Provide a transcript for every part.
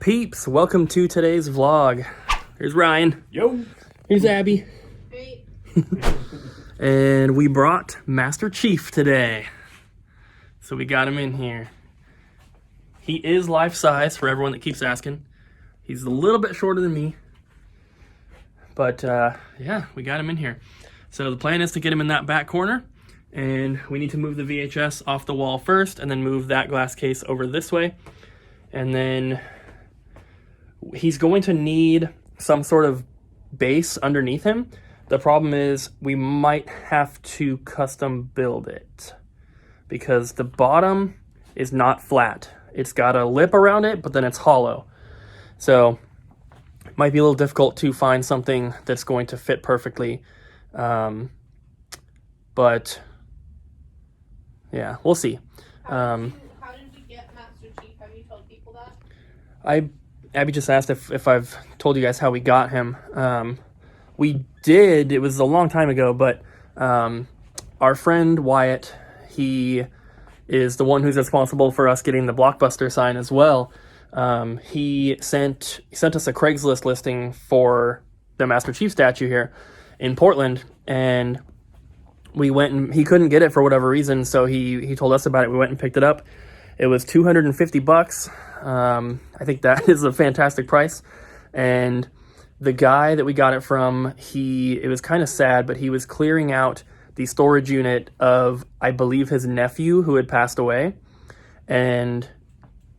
peeps? Welcome to today's vlog. Here's Ryan. Yo. Here's Abby. Hey. And we brought Master Chief today. So we got him in here. He is life size for everyone that keeps asking. He's a little bit shorter than me. But yeah, we got him in here. So the plan is to get him in that back corner. And we need to move the VHS off the wall first and then move that glass case over this way. And then he's going to need some sort of base underneath him. The problem is we might have to custom build it because the bottom is not flat. It's got a lip around it, but then it's hollow. So it might be a little difficult to find something that's going to fit perfectly. But yeah, we'll see. How did we get Master Chief? Have you told people that? Abby just asked if I've told you guys how we got him. We did. It was a long time ago, but our friend Wyatt, he is the one who's responsible for us getting the Blockbuster sign as well. He sent us a Craigslist listing for the Master Chief statue here in Portland, and we went and he couldn't get it for whatever reason, so he told us about it. We went and picked it up. It was $250. I think that is a fantastic price. And the guy that we got it from, it was kind of sad, but he was clearing out the storage unit of, I believe, his nephew who had passed away. And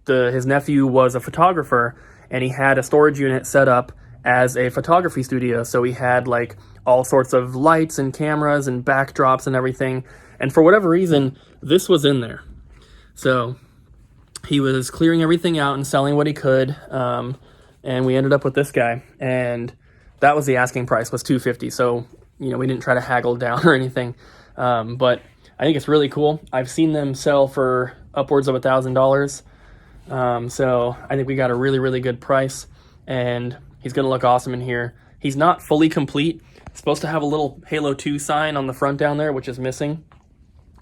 his nephew was a photographer, and he had a storage unit set up as a photography studio. So he had like all sorts of lights and cameras and backdrops and everything. And for whatever reason, this was in there. So he was clearing everything out and selling what he could. And we ended up with this guy. And that was the asking price, was $250. So, we didn't try to haggle down or anything. But I think it's really cool. I've seen them sell for upwards of $1,000. So I think we got a really, really good price. And he's going to look awesome in here. He's not fully complete. It's supposed to have a little Halo 2 sign on the front down there, which is missing.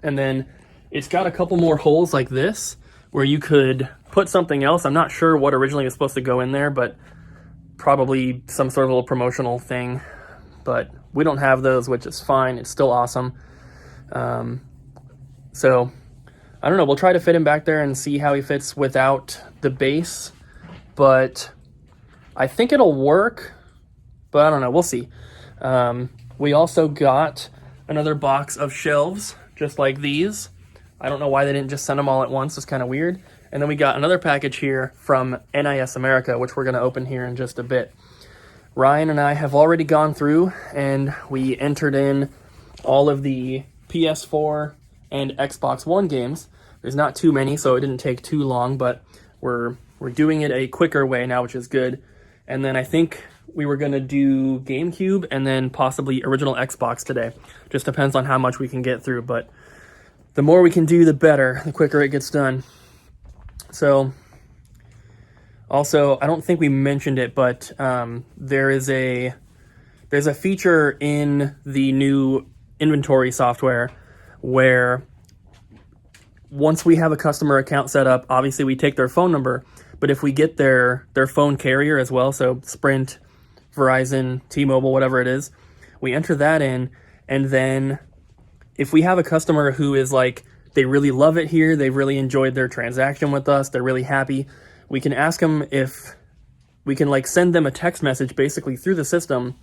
And then it's got a couple more holes like this where you could put something else. I'm not sure what originally was supposed to go in there, but probably some sort of little promotional thing. But we don't have those, which is fine. It's still awesome. So I don't know. We'll try to fit him back there and see how he fits without the base. But I think it'll work, but I don't know. We'll see. We also got another box of shelves just like these. I don't know why they didn't just send them all at once. It's kind of weird. And then we got another package here from NIS America, which we're going to open here in just a bit. Ryan and I have already gone through and we entered in all of the PS4 and Xbox One games. There's not too many, so it didn't take too long, but we're doing it a quicker way now, which is good. And then I think we were going to do GameCube and then possibly original Xbox today. Just depends on how much we can get through, but the more we can do, the better, the quicker it gets done. So, also, I don't think we mentioned it, but there's a feature in the new inventory software where once we have a customer account set up, obviously we take their phone number, but if we get their phone carrier as well, so Sprint, Verizon, T-Mobile, whatever it is, we enter that in, and then if we have a customer who is like, they really love it here, they've really enjoyed their transaction with us, they're really happy, we can ask them if we can like send them a text message basically through the system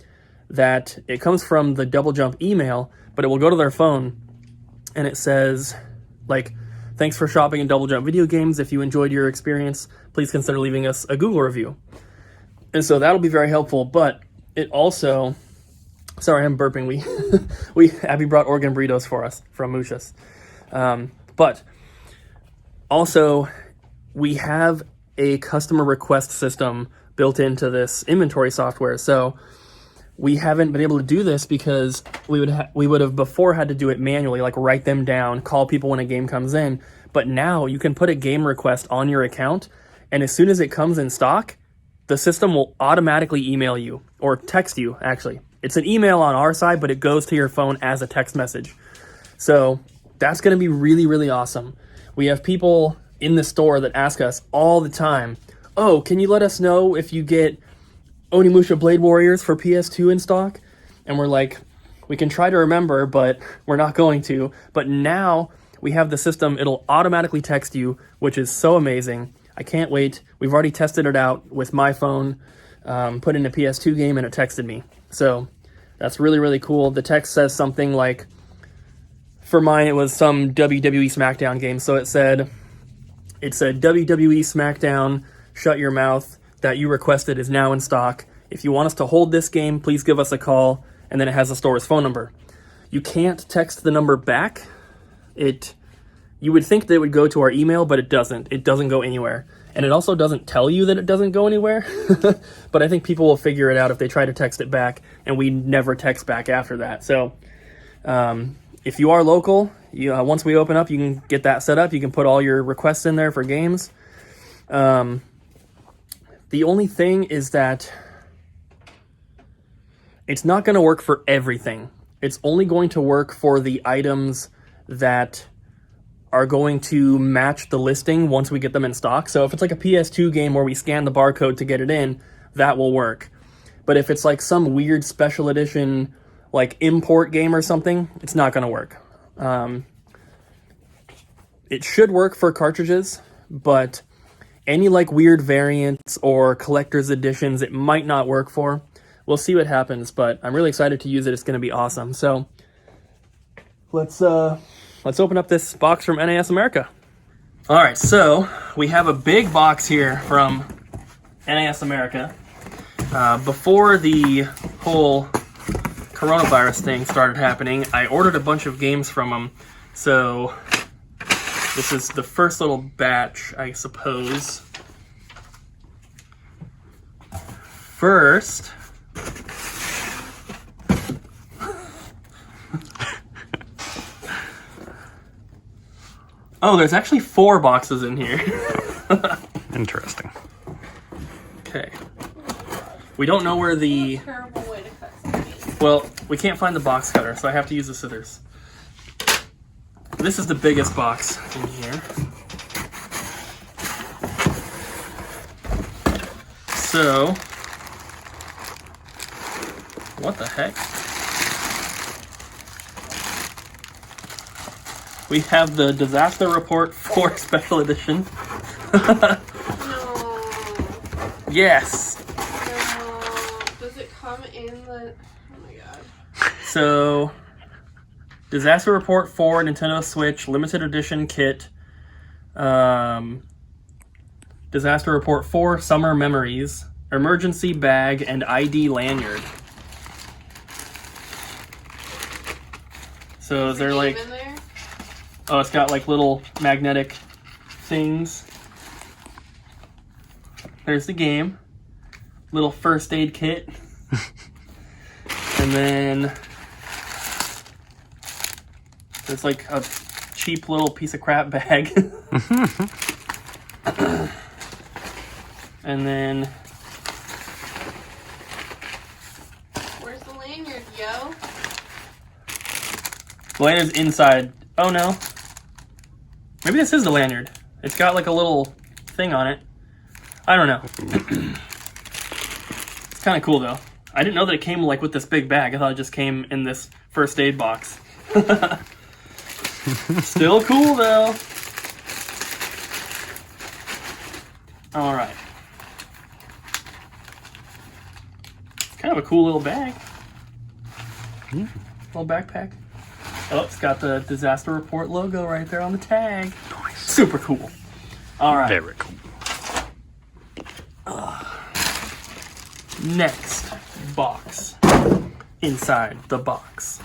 that it comes from the Double Jump email, but it will go to their phone and it says like, thanks for shopping in Double Jump video games. If you enjoyed your experience, please consider leaving us a Google review. And so that'll be very helpful, but it also, sorry, I'm burping. Abby brought organ burritos for us from Mushas. But also we have a customer request system built into this inventory software. So we haven't been able to do this because we would have before had to do it manually, like write them down, call people when a game comes in. But now you can put a game request on your account, and as soon as it comes in stock, the system will automatically email you or text you, actually. It's an email on our side, but it goes to your phone as a text message. So that's going to be really, really awesome. We have people in the store that ask us all the time, oh, can you let us know if you get Onimusha Blade Warriors for PS2 in stock? And we're like, we can try to remember, but we're not going to. But now we have the system, it'll automatically text you, which is so amazing. I can't wait. We've already tested it out with my phone, put in a PS2 game, and it texted me. So that's really, really cool. The text says something like, for mine, it was some WWE SmackDown game. So it said WWE SmackDown, shut your mouth, that you requested is now in stock. If you want us to hold this game, please give us a call. And then it has the store's phone number. You can't text the number back. You would think that it would go to our email, but it doesn't. It doesn't go anywhere. And it also doesn't tell you that it doesn't go anywhere. But I think people will figure it out if they try to text it back, and we never text back after that. So if you are local, once we open up, you can get that set up. You can put all your requests in there for games. The only thing is that it's not going to work for everything. It's only going to work for the items that are going to match the listing once we get them in stock. So if it's like a PS2 game where we scan the barcode to get it in, that will work. But if it's like some weird special edition, like import game or something, it's not going to work. It should work for cartridges, but any like weird variants or collector's editions, it might not work for. We'll see what happens, but I'm really excited to use it. It's going to be awesome. So let's open up this box from NAS America. All right, so we have a big box here from NAS America. Before the whole coronavirus thing started happening, I ordered a bunch of games from them. So this is the first little batch, I suppose. First, oh, there's actually 4 boxes in here. Interesting. Okay. We don't know where the... Terrible way to cut something. Well, we can't find the box cutter, so I have to use the scissors. This is the biggest box in here. So, what the heck? We have the Disaster Report 4 Special Edition. No. Yes! No. Does it come in the... Oh my god. So, Disaster Report 4 Nintendo Switch Limited Edition Kit. Disaster Report 4 Summer Memories. Emergency Bag and ID Lanyard. So is there like... in there? Oh, it's got like little magnetic things. There's the game. Little first aid kit. And then there's like a cheap little piece of crap bag. And then Where's the lanyard, yo? the lanyard's inside. Oh no. Maybe this is the lanyard. It's got like a little thing on it. I don't know. It's kind of cool though. I didn't know that it came like with this big bag. I thought it just came in this first aid box. Still cool though. All right. It's kind of a cool little bag. Little backpack. Oh, it's got the Disaster Report logo right there on the tag. Nice. Super cool. All right. Very cool. Next box. Inside the box.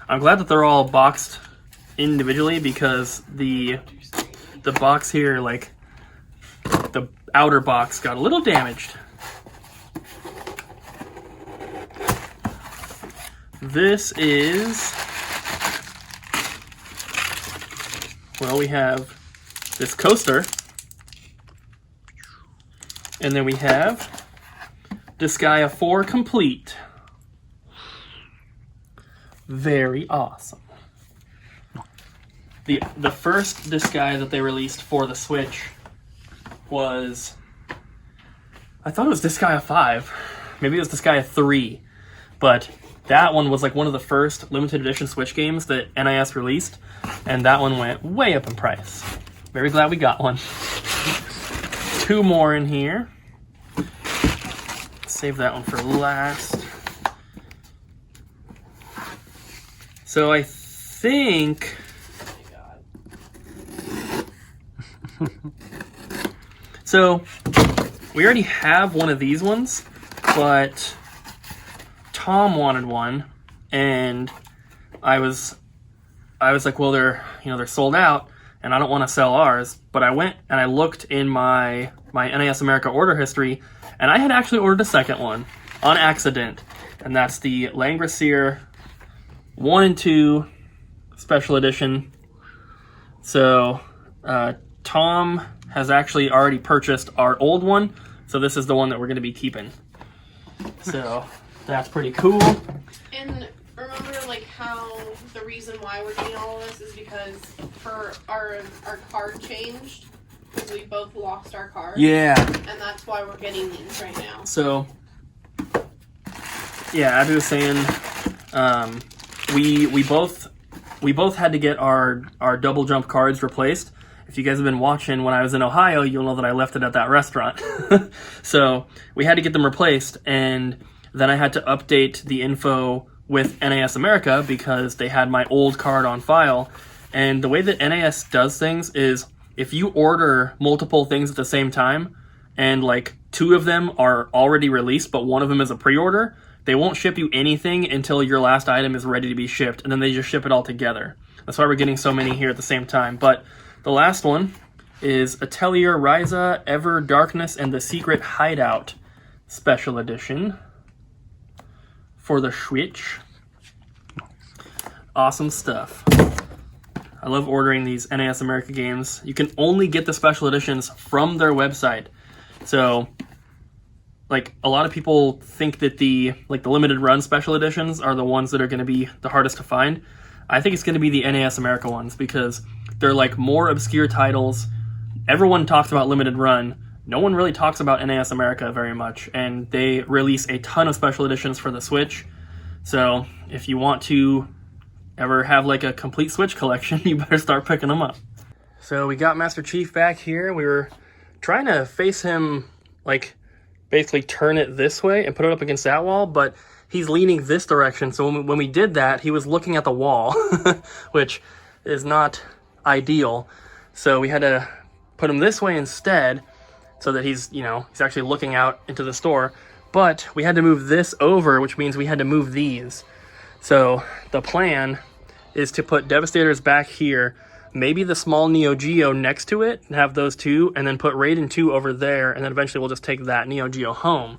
I'm glad that they're all boxed individually because the box here, like the outer box, got a little damaged. This is, well, we have this coaster, and then we have Disgaea 4 Complete. Very awesome. The first Disgaea that they released for the Switch was I thought it was Disgaea 5. Maybe it was Disgaea 3. But that one was like one of the first limited edition Switch games that NIS released, and that one went way up in price. Very glad we got one. 2 more in here. Save that one for last. So I think... So we already have one of these ones, but Tom wanted one, and I was like, well, they're sold out, and I don't want to sell ours. But I went and I looked in my NAS America order history, and I had actually ordered a second one on accident, and that's the Langrisser 1 and 2 special edition. So Tom has actually already purchased our old one, so this is the one that we're going to be keeping. So that's pretty cool. And remember, like, how the reason why we're getting all of this is because our card changed, because we both lost our card. Yeah. And that's why we're getting these right now. So, yeah, Abby was saying, we both had to get our double jump cards replaced. If you guys have been watching when I was in Ohio, you'll know that I left it at that restaurant. So we had to get them replaced, and then I had to update the info with NAS America because they had my old card on file. And the way that NAS does things is if you order multiple things at the same time, and like 2 of them are already released, but 1 of them is a pre-order, they won't ship you anything until your last item is ready to be shipped, and then they just ship it all together. That's why we're getting so many here at the same time. But the last one is Atelier Ryza, Ever Darkness, and the Secret Hideout Special Edition for the Switch. Awesome stuff. I love ordering these NAS America games. You can only get the special editions from their website. So, like, a lot of people think that the limited run special editions are the ones that are going to be the hardest to find. I think it's going to be the NAS America ones because they're like more obscure titles. Everyone talks about limited run. No one really talks about NAS America very much, and they release a ton of special editions for the Switch. So if you want to ever have like a complete Switch collection, you better start picking them up. So we got Master Chief back here. We were trying to face him, like basically turn it this way and put it up against that wall, but he's leaning this direction. So when we did that, he was looking at the wall, which is not ideal. So we had to put him this way instead so that he's actually looking out into the store. But we had to move this over, which means we had to move these. So the plan is to put Devastators back here, maybe the small Neo Geo next to it, and have those 2, and then put Raiden 2 over there, and then eventually we'll just take that Neo Geo home.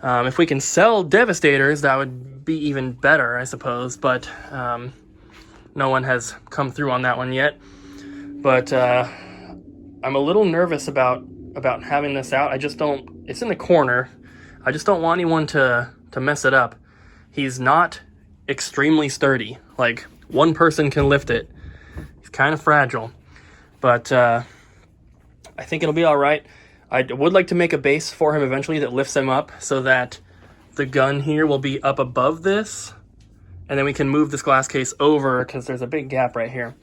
If we can sell Devastators, that would be even better, I suppose, but no one has come through on that one yet. But I'm a little nervous about having this out. It's in the corner. I just don't want anyone to mess it up. He's not extremely sturdy. Like, one person can lift it. He's kind of fragile. But I think it'll be all right. I would like to make a base for him eventually that lifts him up so that the gun here will be up above this. And then we can move this glass case over because there's a big gap right here.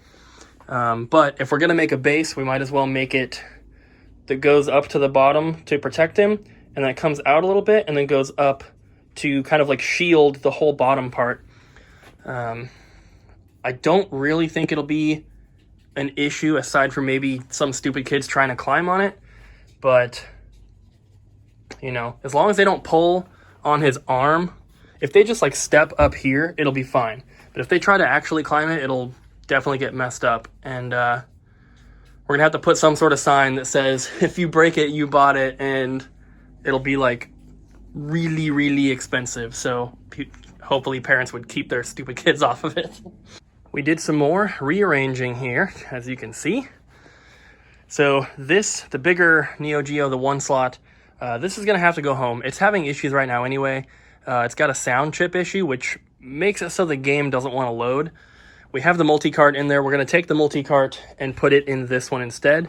But if we're going to make a base, we might as well make it that goes up to the bottom to protect him, and then it comes out a little bit and then goes up to kind of like shield the whole bottom part. I don't really think it'll be an issue aside from maybe some stupid kids trying to climb on it. But, as long as they don't pull on his arm, if they just like step up here, it'll be fine. But if they try to actually climb it, it'll definitely get messed up. And we're going to have to put some sort of sign that says, if you break it, you bought it. And it'll be like really, really expensive. So hopefully parents would keep their stupid kids off of it. We did some more rearranging here, as you can see. So the bigger Neo Geo, the 1 slot, this is going to have to go home. It's having issues right now anyway. It's got a sound chip issue, which makes it so the game doesn't want to load. We have the multi-cart in there. We're going to take the multi-cart and put it in this one instead.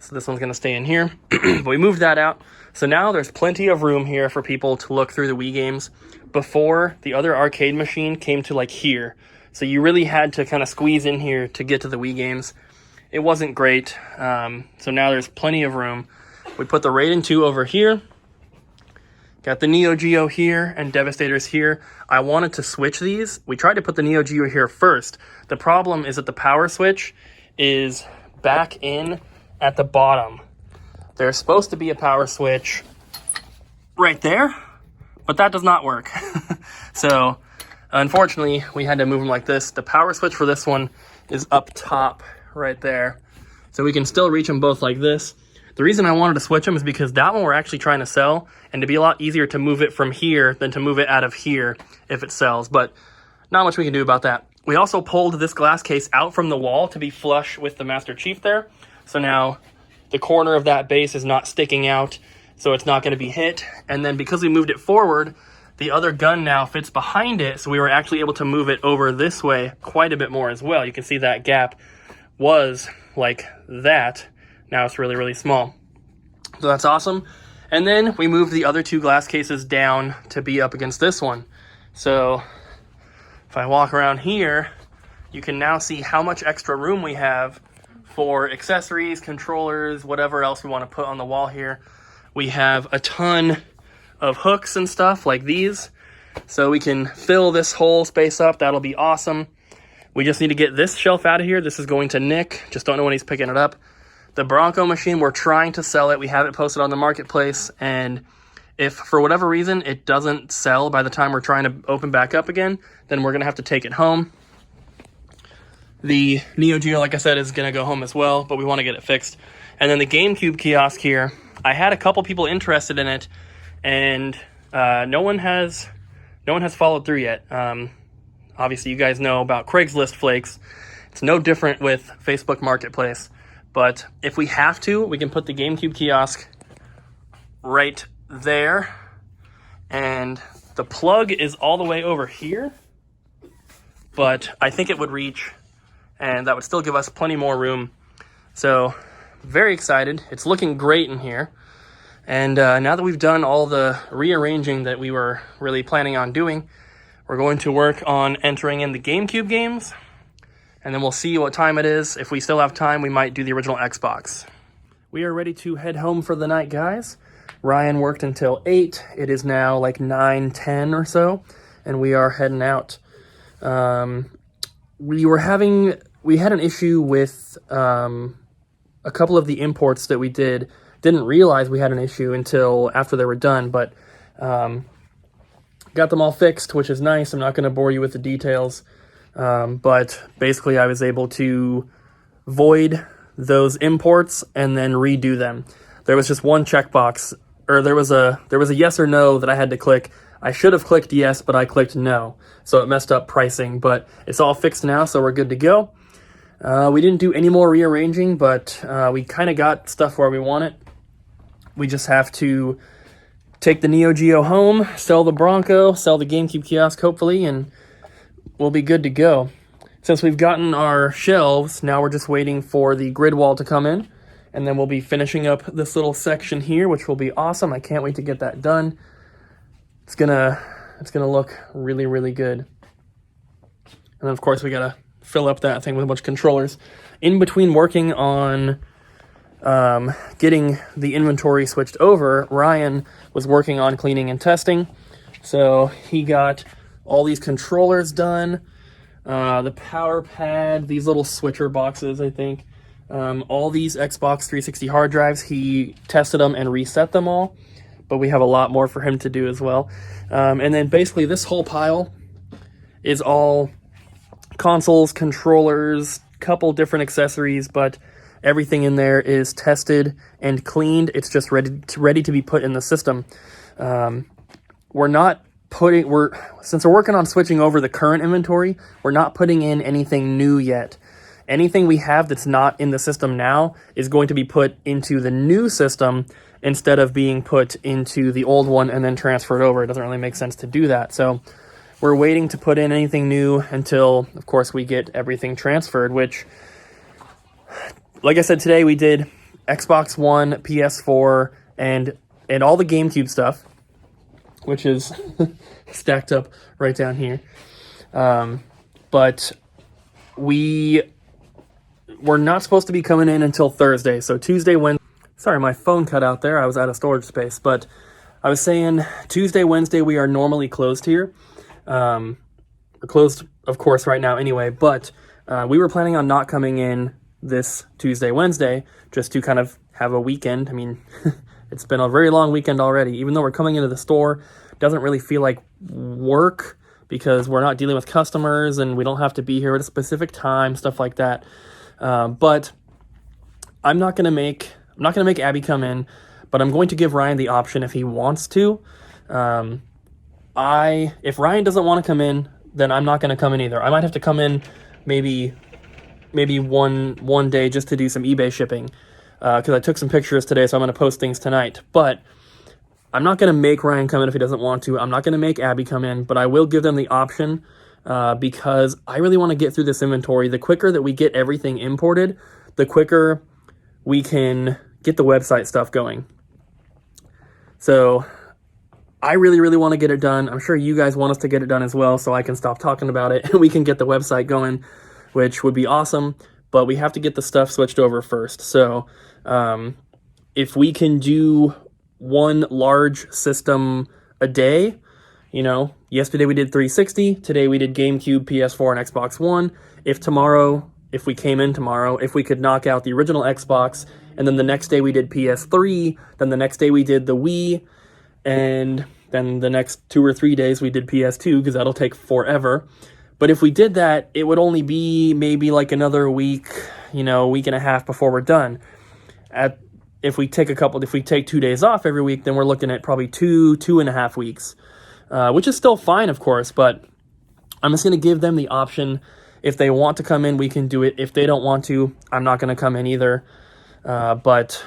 So this one's going to stay in here. But we moved that out. So now there's plenty of room here for people to look through the Wii games. Before, the other arcade machine came to like here. So you really had to kind of squeeze in here to get to the Wii games. It wasn't great. So now there's plenty of room. We put the Raiden 2 over here. Got the Neo Geo here and Devastators here. I wanted to switch these. We tried to put the Neo Geo here first. The problem is that the power switch is back in at the bottom. There's supposed to be a power switch right there, but that does not work. So unfortunately, we had to move them like this. The power switch for this one is up top right there. So we can still reach them both like this. The reason I wanted to switch them is because that one we're actually trying to sell, and it'd be a lot easier to move it from here than to move it out of here if it sells, but not much we can do about that. We also pulled this glass case out from the wall to be flush with the Master Chief there. So now the corner of that base is not sticking out, so it's not going to be hit. And then because we moved it forward, the other gun now fits behind it, so we were actually able to move it over this way quite a bit more as well. You can see that gap was like that. Now it's really, really small. So that's awesome. And then we moved the other two glass cases down to be up against this one. So if I walk around here, you can now see how much extra room we have for accessories, controllers, whatever else we want to put on the wall here. We have a ton of hooks and stuff like these. So we can fill this whole space up. That'll be awesome. We just need to get this shelf out of here. This is going to Nick. Just don't know when he's picking it up. The Bronco machine, we're trying to sell it. We have it posted on the marketplace, and if for whatever reason it doesn't sell by the time we're trying to open back up again, then we're going to have to take it home. The Neo Geo, like I said, is going to go home as well, but we want to get it fixed. And then the GameCube kiosk here, I had a couple people interested in it, and no one has followed through yet. Obviously, you guys know about Craigslist flakes. It's no different with Facebook Marketplace. But if we have to, we can put the GameCube kiosk right there. And the plug is all the way over here. But I think it would reach, and that would still give us plenty more room. So, very excited. It's looking great in here. And now that we've done all the rearranging that we were really planning on doing, we're going to work on entering in the GameCube games. And then we'll see what time it is. If we still have time, we might do the original Xbox. We are ready to head home for the night, guys. Ryan worked until 8. It is now like 9:10 or so, and we are heading out. We had an issue with a couple of the imports that we did. Didn't realize we had an issue until after they were done, but got them all fixed, which is nice. I'm not going to bore you with the details. But basically I was able to void those imports and then redo them. There was just one checkbox, or there was a yes or no that I had to click. I should have clicked yes, but I clicked no. So it messed up pricing, but it's all fixed now, so we're good to go. We didn't do any more rearranging, but we kind of got stuff where we want it. We just have to take the Neo Geo home, sell the Bronco, sell the GameCube kiosk, hopefully, and we'll be good to go. Since we've gotten our shelves, now we're just waiting for the grid wall to come in, and then we'll be finishing up this little section here, which will be awesome. I can't wait to get that done. It's gonna look really, really good. And then, of course, we gotta fill up that thing with a bunch of controllers. In between working on getting the inventory switched over, Ryan was working on cleaning and testing. So he got all these controllers done, the power pad, these little switcher boxes, I think, all these Xbox 360 hard drives. He tested them and reset them all, but we have a lot more for him to do as well. And then basically this whole pile is all consoles, controllers, couple different accessories, but everything in there is tested and cleaned. It's just ready to be put in the system. Since we're working on switching over the current inventory, we're not putting in anything new yet. Anything we have that's not in the system now is going to be put into the new system instead of being put into the old one and then transferred over. It doesn't really make sense to do that. So we're waiting to put in anything new until, of course, we get everything transferred, which, like I said, today we did Xbox One, PS4, and all the GameCube stuff, which is stacked up right down here. But we're not supposed to be coming in until Thursday. So Tuesday, Wednesday. Sorry, my phone cut out there. I was out of storage space. But I was saying Tuesday, Wednesday, we are normally closed here. We're closed, of course, right now anyway. But we were planning on not coming in this Tuesday, Wednesday, just to kind of have a weekend. I mean, it's been a very long weekend already. Even though we're coming into the store, it doesn't really feel like work because we're not dealing with customers and we don't have to be here at a specific time, stuff like that. But I'm not gonna make Abby come in, but I'm going to give Ryan the option if he wants to. If Ryan doesn't want to come in, then I'm not going to come in either. I might have to come in maybe one day just to do some eBay shipping, because I took some pictures today, so I'm going to post things tonight. But I'm not going to make Ryan come in if he doesn't want to. I'm not going to make Abby come in, but I will give them the option because I really want to get through this inventory. The quicker that we get everything imported, the quicker we can get the website stuff going. So I really, really want to get it done. I'm sure you guys want us to get it done as well, so I can stop talking about it and we can get the website going, which would be awesome. But we have to get the stuff switched over first. So if we can do one large system a day, yesterday we did 360, today we did GameCube, PS4, and Xbox One. If we came in tomorrow, if we could knock out the original Xbox, and then the next day we did PS3, then the next day we did the Wii, and then the next 2 or 3 days we did PS2, because that'll take forever. But if we did that, it would only be maybe like another week, week and a half before we're done. If we take 2 days off every week, then we're looking at probably 2.5 weeks, which is still fine, of course, but I'm just going to give them the option. If they want to come in, we can do it. If they don't want to, I'm not going to come in either. But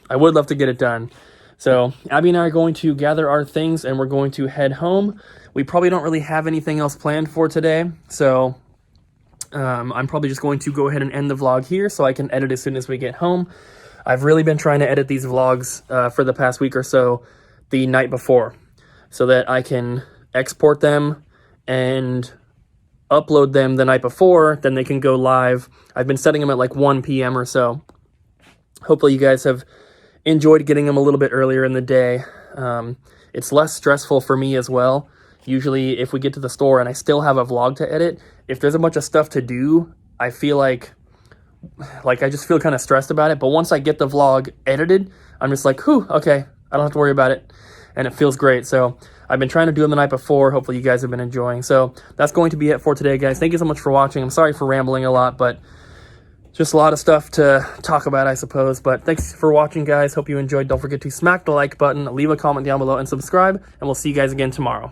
I would love to get it done. So Abby and I are going to gather our things and we're going to head home. We probably don't really have anything else planned for today. So I'm probably just going to go ahead and end the vlog here so I can edit as soon as we get home. I've really been trying to edit these vlogs for the past week or so the night before so that I can export them and upload them the night before, then they can go live. I've been setting them at like 1 p.m. or so. Hopefully you guys have enjoyed getting them a little bit earlier in the day. It's less stressful for me as well. Usually if we get to the store and I still have a vlog to edit, if there's a bunch of stuff to do, I feel like I just feel kind of stressed about it. But once I get the vlog edited, I'm just like, whew, okay, I don't have to worry about it. And it feels great. So I've been trying to do them the night before. Hopefully you guys have been enjoying. So that's going to be it for today, guys. Thank you so much for watching. I'm sorry for rambling a lot, but just a lot of stuff to talk about, I suppose. But thanks for watching, guys. Hope you enjoyed. Don't forget to smack the like button, leave a comment down below, and subscribe. And we'll see you guys again tomorrow.